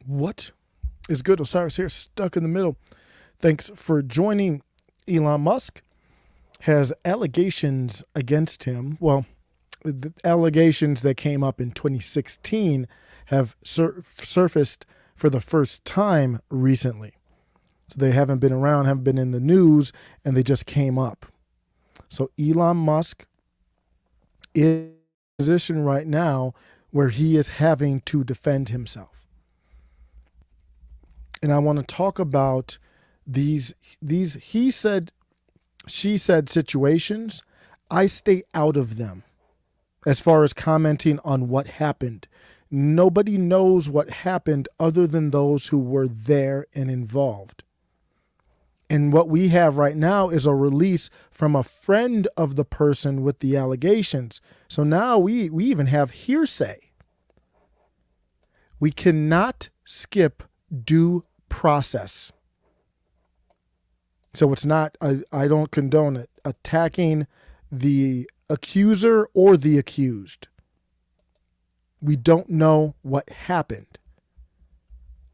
What is good? Osiris here, stuck in the middle. Thanks for joining. Elon Musk has allegations against him. Well, the allegations that came up in 2016 have surfaced for the first time recently. So they haven't been around, haven't been in the news, and they just came up. So Elon Musk is in a position right now where he is having to defend himself. And I want to talk about these he said, she said situations. I stay out of them as far as commenting on what happened. Nobody knows what happened other than those who were there and involved. And what we have right now is a release from a friend of the person with the allegations. So now we even have hearsay. We cannot skip due process. So it's not, I don't condone it, attacking the accuser or the accused. We don't know what happened.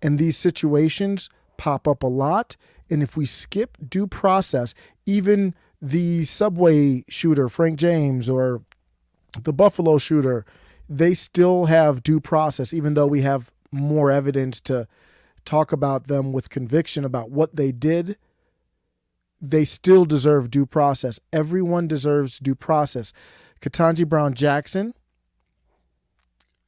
And these situations pop up a lot. And if we skip due process, even the Subway shooter, Frank James, or the Buffalo shooter, they still have due process, even though we have more evidence to talk about them with conviction about what they did. They still deserve due process. Everyone deserves due process. Ketanji Brown Jackson,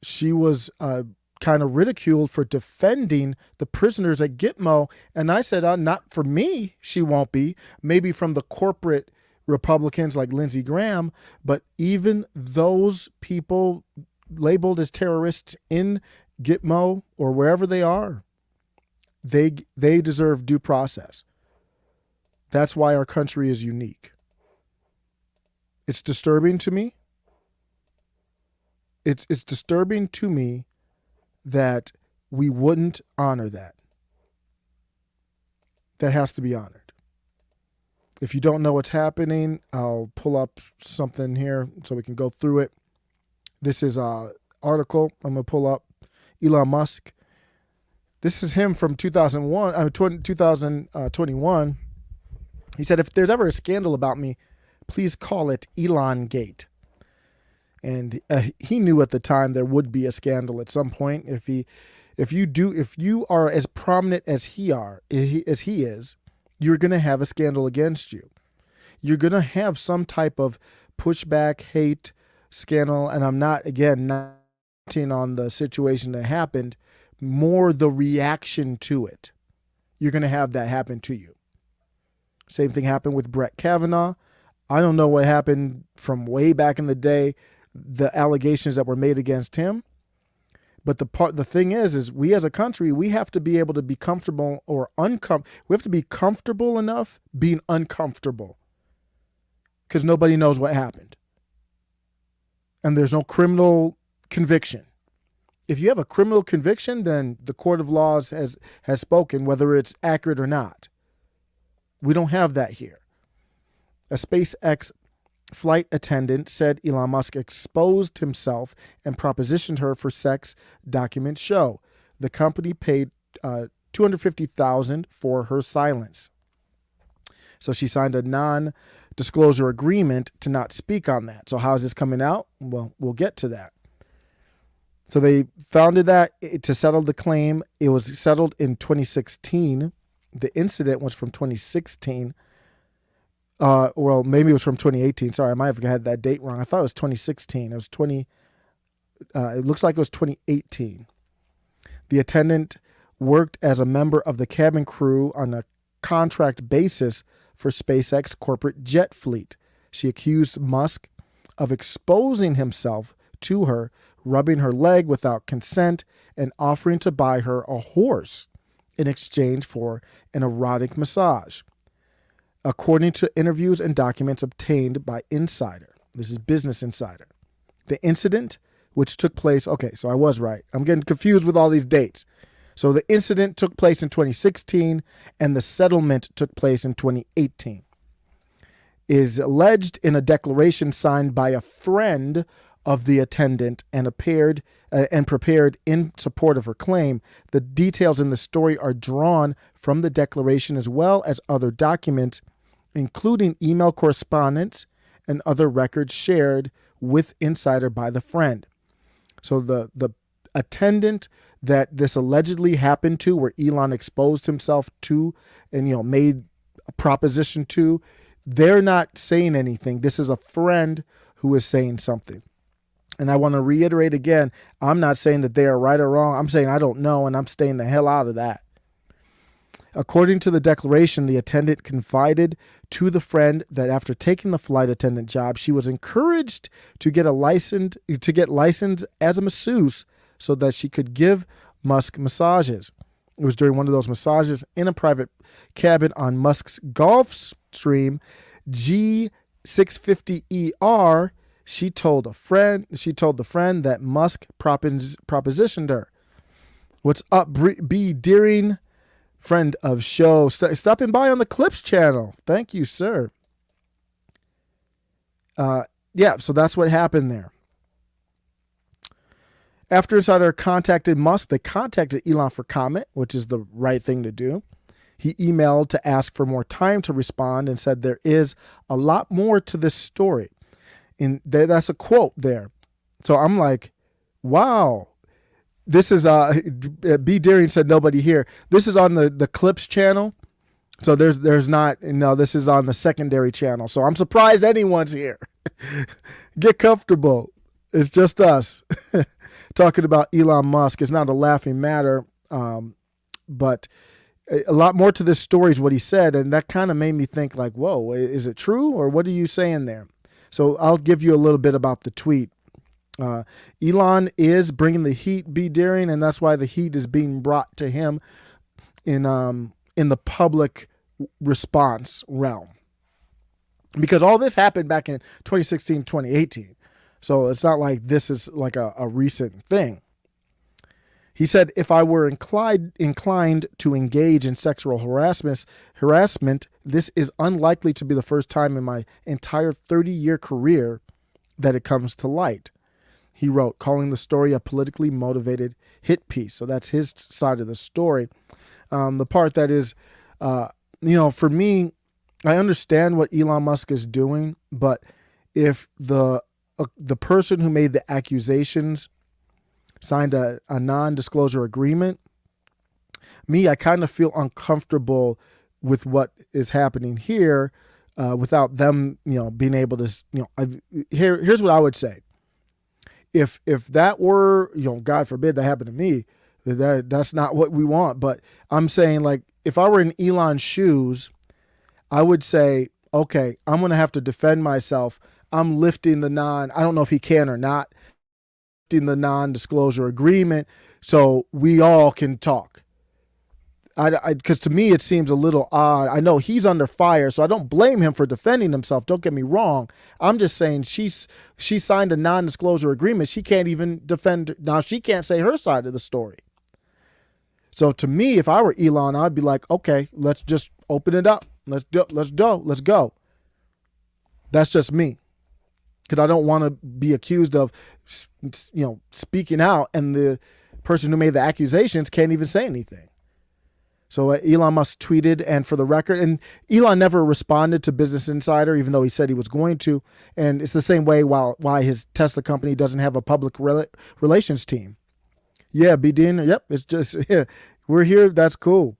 she was kind of ridiculed for defending the prisoners at Gitmo. And I said, not for me, she won't be. Maybe from the corporate Republicans like Lindsey Graham, but even those people labeled as terrorists in Gitmo or wherever they are, they deserve due process. That's why our country is unique. It's disturbing to me. It's disturbing to me that we wouldn't honor that. That has to be honored. If you don't know what's happening, I'll pull up something here so we can go through it. This is an article I'm going to pull up. Elon Musk. This is him from 2021. He said, if there's ever a scandal about me, please call it Elongate. And he knew at the time there would be a scandal at some point. If you are as prominent as he is, you're going to have a scandal against you. You're going to have some type of pushback, hate, scandal. And I'm not on the situation that happened, more the reaction to it. You're going to have that happen to you. Same thing happened with Brett Kavanaugh. I don't know what happened from way back in the day, the allegations that were made against him. But the thing is we as a country, we have to be able to be comfortable or uncomfortable. We have to be comfortable enough being uncomfortable because nobody knows what happened. And there's no criminal conviction. If you have a criminal conviction, then the court of laws has spoken, whether it's accurate or not. We don't have that here. A SpaceX flight attendant said Elon Musk exposed himself and propositioned her for sex, documents show. The company paid $250,000 for her silence. So she signed a non-disclosure agreement to not speak on that. So how is this coming out? Well, we'll get to that. So they founded that to settle the claim. It was settled in 2016. The incident was from 2016. Well, maybe it was from 2018. Sorry, I might have had that date wrong. I thought it was 2016. It was it looks like it was 2018. The attendant worked as a member of the cabin crew on a contract basis for SpaceX corporate jet fleet. She accused Musk of exposing himself to her, rubbing her leg without consent, and offering to buy her a horse in exchange for an erotic massage, according to interviews and documents obtained by Insider. This is Business Insider. The incident, which took place, okay, so I was right. I'm getting confused with all these dates. So the incident took place in 2016 and the settlement took place in 2018. Is alleged in a declaration signed by a friend of the attendant and appeared and prepared in support of her claim. The details in the story are drawn from the declaration as well as other documents, including email correspondence and other records shared with Insider by the friend. So the attendant that this allegedly happened to, where Elon exposed himself to and made a proposition to, they're not saying anything. This is a friend who is saying something. And I want to reiterate again, I'm not saying that they are right or wrong. I'm saying I don't know, and I'm staying the hell out of that. According to the declaration, the attendant confided to the friend that after taking the flight attendant job, she was encouraged to get licensed as a masseuse so that she could give Musk massages. It was during one of those massages in a private cabin on Musk's Gulfstream G650ER. She told the friend that Musk propositioned her. What's up, B. Deering? Friend of show, stopping by on the Clips channel. Thank you, sir. Yeah, so that's what happened there. After Insider contacted Musk, they contacted Elon for comment, which is the right thing to do. He emailed to ask for more time to respond and said there is a lot more to this story. And that's a quote there. So I'm like, wow. This is B. Deering said nobody here. This is on the Clips channel. So there's not, this is on the secondary channel. So I'm surprised anyone's here. Get comfortable. It's just us talking about Elon Musk. It's not a laughing matter. But a lot more to this story is what he said. And that kind of made me think like, whoa, is it true? Or what are you saying there? So I'll give you a little bit about the tweet. Elon is bringing the heat, B. Deering, and that's why the heat is being brought to him in the public response realm. Because all this happened back in 2016, 2018. So it's not like this is like a recent thing. He said, if I were inclined to engage in sexual harassment, this is unlikely to be the first time in my entire 30-year career that it comes to light. He wrote, calling the story a politically motivated hit piece. So that's his side of the story. The part that is, for me, I understand what Elon Musk is doing, but if the person who made the accusations signed a non-disclosure agreement, I kind of feel uncomfortable with what is happening here without them, being able to, here's what I would say. If that were, God forbid that happened to me, that's not what we want. But I'm saying, like, if I were in Elon's shoes, I would say, okay, I'm going to have to defend myself. I'm lifting I don't know if he can or not, lifting the non-disclosure agreement so we all can talk. Because to me, it seems a little odd. I know he's under fire, so I don't blame him for defending himself. Don't get me wrong. I'm just saying she signed a non-disclosure agreement. She can't even defend. Now, she can't say her side of the story. So to me, if I were Elon, I'd be like, okay, let's just open it up. Let's go. That's just me. Because I don't want to be accused of, speaking out, and the person who made the accusations can't even say anything. So Elon Musk tweeted, and for the record, and Elon never responded to Business Insider, even though he said he was going to. And it's the same way why his Tesla company doesn't have a public relations team. Yeah, B. Dean, yep, it's just, yeah, we're here, that's cool.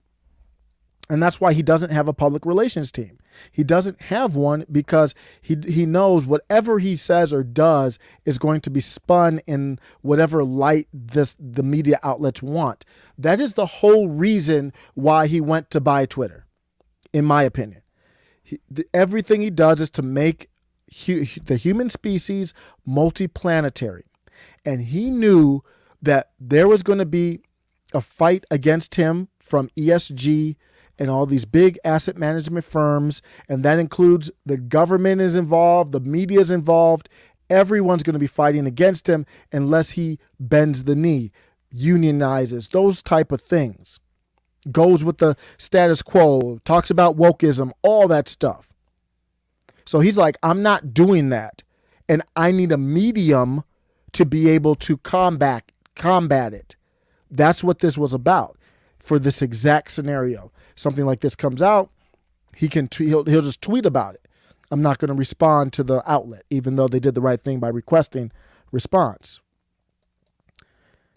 And that's why he doesn't have a public relations team. He doesn't have one because he knows whatever he says or does is going to be spun in whatever light the media outlets want. That is the whole reason why he went to buy Twitter, in my opinion. Everything he does is to make the human species multiplanetary. And he knew that there was going to be a fight against him from ESG and all these big asset management firms, and that includes the government is involved, the media is involved. Everyone's going to be fighting against him unless he bends the knee, unionizes, those type of things. Goes with the status quo, talks about wokeism, all that stuff. So he's like, I'm not doing that, and I need a medium to be able to combat combat it. That's what this was about for this exact scenario. Something like this comes out, he'll just tweet about it. I'm not going to respond to the outlet, even though they did the right thing by requesting response.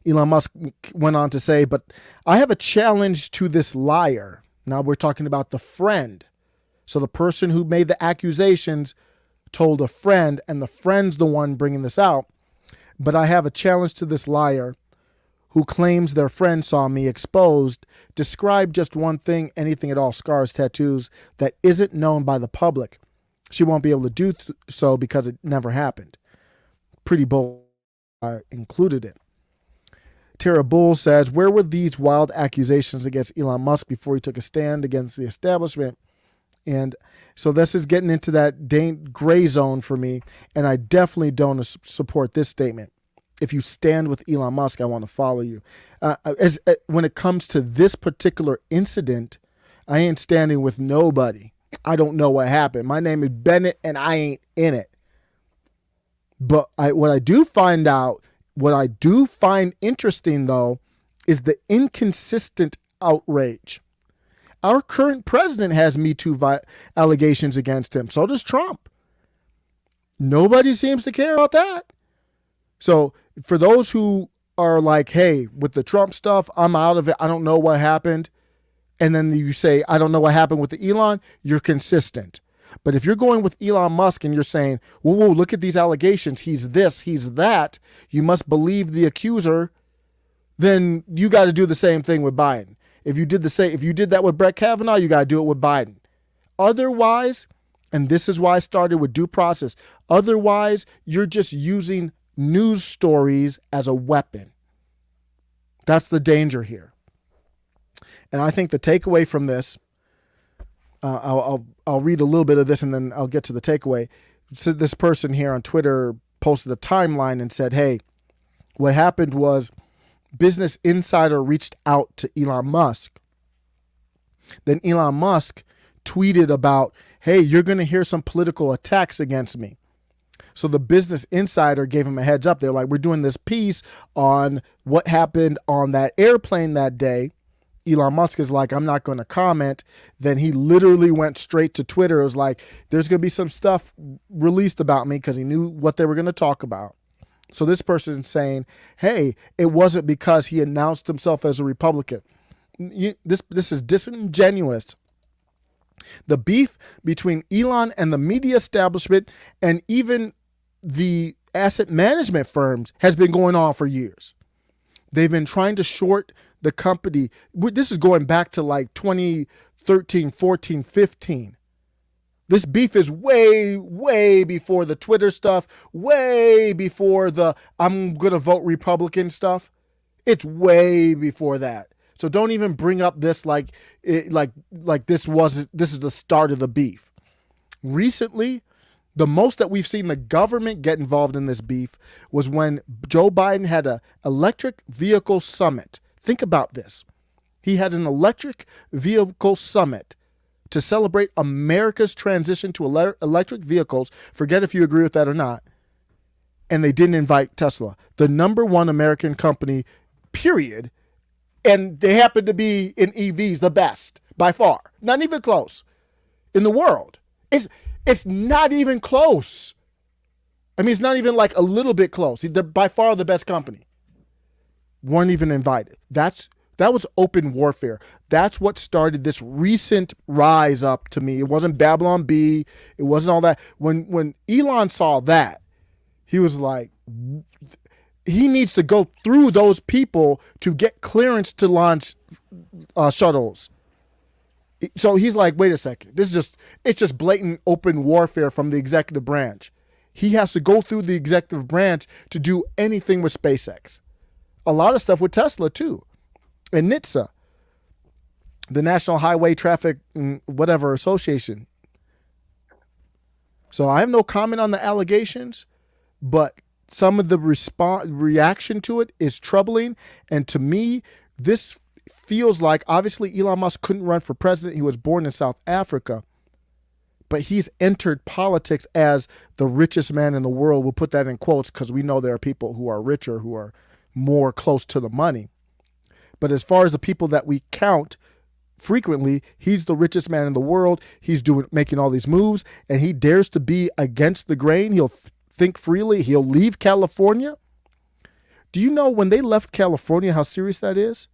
Elon Musk went on to say, but I have a challenge to this liar. Now we're talking about the friend. So the person who made the accusations told a friend, and the friend's the one bringing this out. But I have a challenge to this liar who claims their friend saw me exposed. Describe just one thing, anything at all, scars, tattoos, that isn't known by the public. She won't be able to do so because it never happened. Pretty bold. I included it. Tara Bull says, where were these wild accusations against Elon Musk before he took a stand against the establishment? And so this is getting into that gray zone for me, and I definitely don't support this statement. If you stand with Elon Musk, I want to follow you. When it comes to this particular incident, I ain't standing with nobody. I don't know what happened. My name is Bennett, and I ain't in it. But what I do find interesting, though, is the inconsistent outrage. Our current president has Me Too allegations against him. So does Trump. Nobody seems to care about that. So for those who are like, hey, with the Trump stuff, I'm out of it. I don't know what happened. And then you say, I don't know what happened with the Elon. You're consistent. But if you're going with Elon Musk and you're saying, whoa, look at these allegations. He's this, he's that. You must believe the accuser. Then you got to do the same thing with Biden. If you did that with Brett Kavanaugh, you got to do it with Biden. Otherwise, and this is why I started with due process. Otherwise, you're just using news stories as a weapon. That's the danger here. And I think the takeaway from this, I'll read a little bit of this and then I'll get to the takeaway. So this person here on Twitter posted a timeline and said, hey, what happened was Business Insider reached out to Elon Musk. Then Elon Musk tweeted about, hey, you're going to hear some political attacks against me. So the Business Insider gave him a heads up. They're like, we're doing this piece on what happened on that airplane that day. Elon Musk is like, I'm not going to comment. Then he literally went straight to Twitter. It was like, there's going to be some stuff released about me because he knew what they were going to talk about. So this person is saying, hey, it wasn't because he announced himself as a Republican. This is disingenuous. The beef between Elon and the media establishment and even the asset management firms has been going on for years. They've been trying to short the company. This is going back to like 2013, 14, 15. This beef is way, way before the Twitter stuff, way before the I'm going to vote Republican stuff. It's way before that. So don't even bring up this like this is the start of the beef. Recently, the most that we've seen the government get involved in this beef was when Joe Biden had an electric vehicle summit. Think about this. He had an electric vehicle summit to celebrate America's transition to electric vehicles. Forget if you agree with that or not. And they didn't invite Tesla, the number one American company, period. And they happen to be in EVs the best by far. Not even close in the world. It's not even close. I mean, it's not even like a little bit close. They're by far the best company. Weren't even invited. That was open warfare. That's what started this recent rise up to me. It wasn't Babylon B. It wasn't all that. When Elon saw that, he was like, he needs to go through those people to get clearance to launch shuttles. So he's like, wait a second. It's just blatant open warfare from the executive branch. He has to go through the executive branch to do anything with SpaceX. A lot of stuff with Tesla too. And NHTSA, the National Highway Traffic whatever Association. So I have no comment on the allegations, but some of the reaction to it is troubling. And to me, this feels like, obviously Elon Musk couldn't run for president. He was born in South Africa, but he's entered politics as the richest man in the world. We'll put that in quotes because we know there are people who are richer, who are more close to the money. But as far as the people that we count frequently, he's the richest man in the world. He's making all these moves, and he dares to be against the grain. He'll think freely. He'll leave California. Do you know when they left California how serious that is?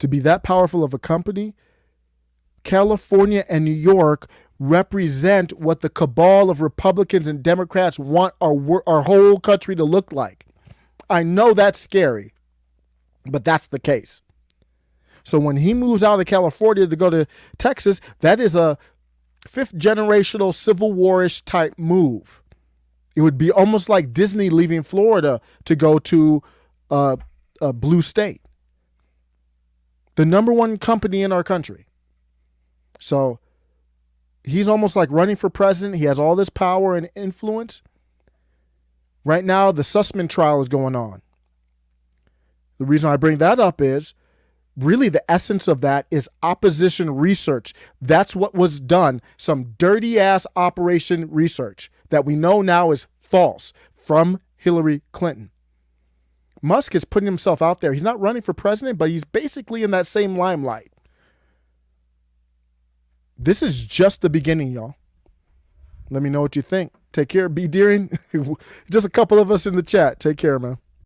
To be that powerful of a company, California and New York represent what the cabal of Republicans and Democrats want our whole country to look like. I know that's scary, but that's the case. So when he moves out of California to go to Texas, that is a fifth generational Civil War-ish type move. It would be almost like Disney leaving Florida to go to a blue state. The number one company in our country. So he's almost like running for president. He has all this power and influence. Right now, the Sussman trial is going on. The reason I bring that up is really the essence of that is opposition research. That's what was done. Some dirty ass operation research that we know now is false from Hillary Clinton. Musk is putting himself out there. He's not running for president, but he's basically in that same limelight. This is just the beginning, y'all. Let me know what you think. Take care. Be Deering. Just a couple of us in the chat. Take care, man.